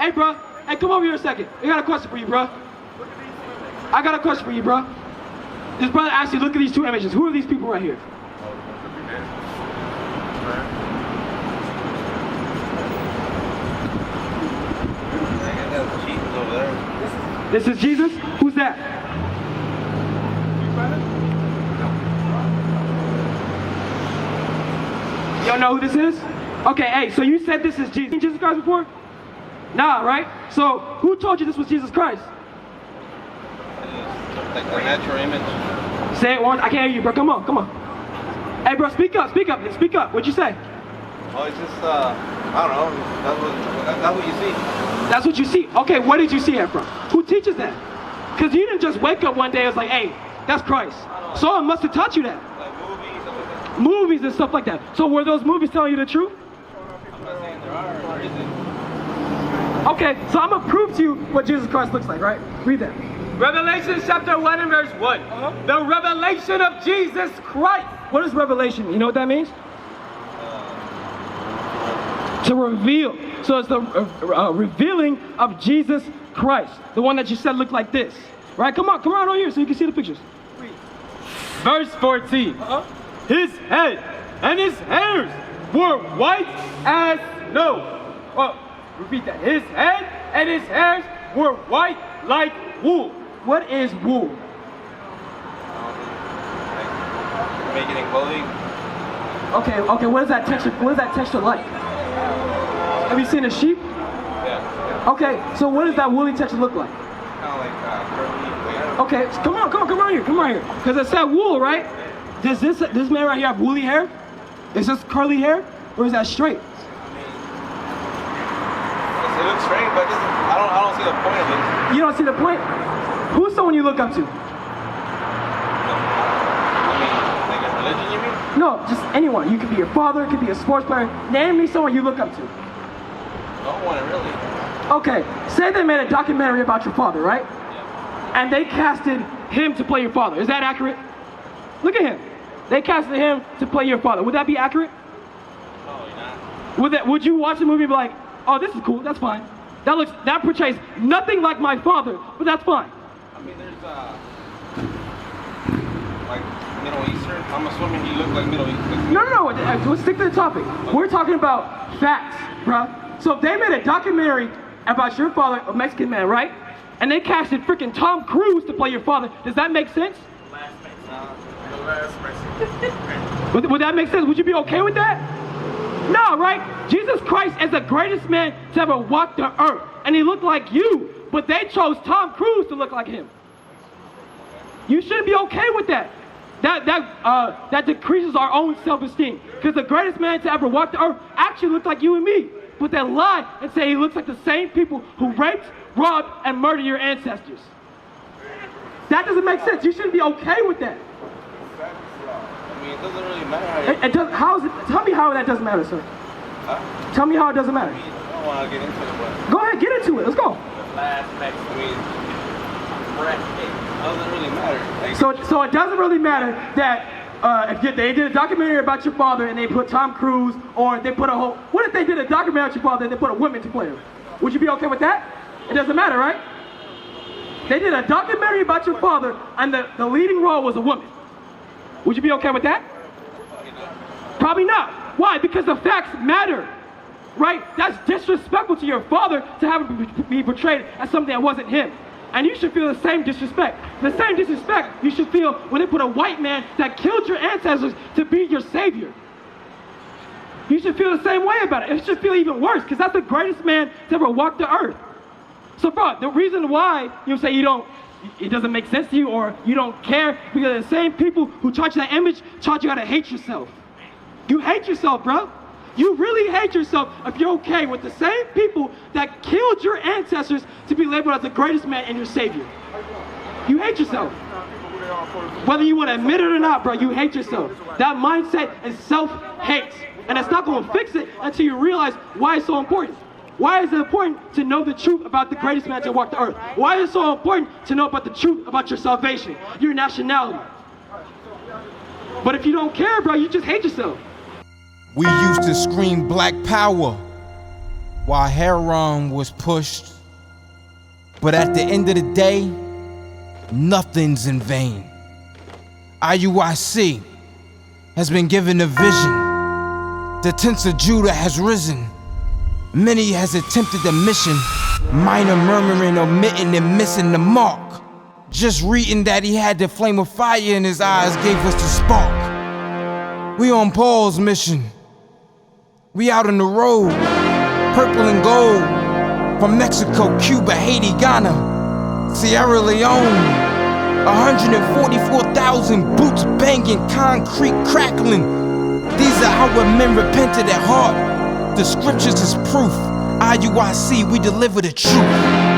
Hey, bro. Hey, come over here a second. I got a question for you, bro. I got a question for you, bro. This brother asked you, look at these two images. Who are these people right here? This is Jesus? Who's that? You don't know who this is? Okay, hey, so you said this is Jesus. Seen Jesus Christ before? Nah, right? So, who told you this was Jesus Christ? Like a natural image. Say it once. I can't hear you, bro. Come on, come on. Hey, bro, speak up, speak up, speak up. What'd you say? Oh, it's just, I don't know. That's what you see. That's what you see. Okay, where did you see that from? Who teaches that? Because you didn't just wake up one day and was like, hey, that's Christ. Someone must have taught you that. Like movies, stuff like that. Movies and stuff like that. So were those movies telling you the truth? I'm not saying there are, or is it? Okay, so I'm going to prove to you what Jesus Christ looks like, right? Read that. Revelation chapter 1 and verse 1. The revelation of Jesus Christ. What is revelation? You know what that means? To reveal. So it's the revealing of Jesus Christ. The one that you said looked like this. Right? Come on over here so you can see the pictures. Verse 14. His head and his hairs were white as snow. Oh, repeat that. His head and his hairs were white like wool. What is wool? Like making it clothing. Okay. What is that texture? What is that texture like? Have you seen a sheep? Yeah. Okay. So what does that woolly texture look like? Kind of like curly. Okay. So come on here. Because it said wool, right? Does this man right here have woolly hair? Is this curly hair, or is that straight? It looks straight, but I don't see the point of it. You don't see the point? Who's someone you look up to? Like a religion, you mean? No, just anyone. You could be your father, it could be a sports player. Name me someone you look up to. No one really. Okay, say they made a documentary about your father, right? Yeah. And they casted him to play your father. Is that accurate? Look at him. They casted him to play your father. Would that be accurate? Probably not. Would you watch the movie and be like, oh, this is cool, that's fine. That portrays nothing like my father, but that's fine. I mean, there's like Middle Eastern. I'm assuming he looked like Middle Eastern. No. Let's stick to the topic. We're talking about facts, bruh. So if they made a documentary about your father, a Mexican man, right? And they casted freaking Tom Cruise to play your father, does that make sense? Would that make sense? Would you be okay with that? No, right? Jesus Christ is the greatest man to ever walk the earth. And he looked like you, but they chose Tom Cruise to look like him. You shouldn't be okay with that. That decreases our own self-esteem. Because the greatest man to ever walk the earth actually looked like you and me. But they lie and say he looks like the same people who raped, robbed, and murdered your ancestors. That doesn't make sense. You shouldn't be okay with that. I mean, it doesn't really matter. Tell me how that doesn't matter, sir. Huh? Tell me how it doesn't matter. I mean, I don't want to get into it, but... Go ahead, get into it. Let's go. The last next, I mean, it doesn't really matter. Like, So it doesn't really matter that if they did a documentary about your father and they put Tom Cruise, or they put what if they did a documentary about your father and they put a woman to play him? Would you be okay with that? It doesn't matter, right? They did a documentary about your father and the leading role was a woman. Would you be okay with that? Probably not. Why? Because the facts matter, right? That's disrespectful to your father to have him be portrayed as something that wasn't him. And you should feel the same disrespect. The same disrespect you should feel when they put a white man that killed your ancestors to be your savior. You should feel the same way about it. It should feel even worse because that's the greatest man to ever walk the earth. So bro, the reason why you say it doesn't make sense to you or you don't care, because the same people who taught you that image taught you how to hate yourself. You hate yourself, bro. You really hate yourself if you're okay with the same people that killed your ancestors to be labeled as the greatest man and your savior. You hate yourself. Whether you want to admit it or not, bro, you hate yourself. That mindset is self-hate. And it's not going to fix it until you realize why it's so important. Why is it important to know the truth about the greatest man to walk the earth? Why is it so important to know about the truth about your salvation, your nationality? But if you don't care, bro, you just hate yourself. We used to scream black power. while heroin was pushed. But at the end of the day, nothing's in vain. IUIC has been given a vision. The tents of Judah has risen. Many has attempted the mission, minor murmuring, omitting, and missing the mark. Just reading that he had the flame of fire in his eyes gave us the spark. We on Paul's mission. We out on the road, purple and gold, from Mexico, Cuba, Haiti, Ghana, Sierra Leone. 144,000 boots banging, concrete crackling. These are our men repented at heart. The scriptures is proof. IUIC, we deliver the truth.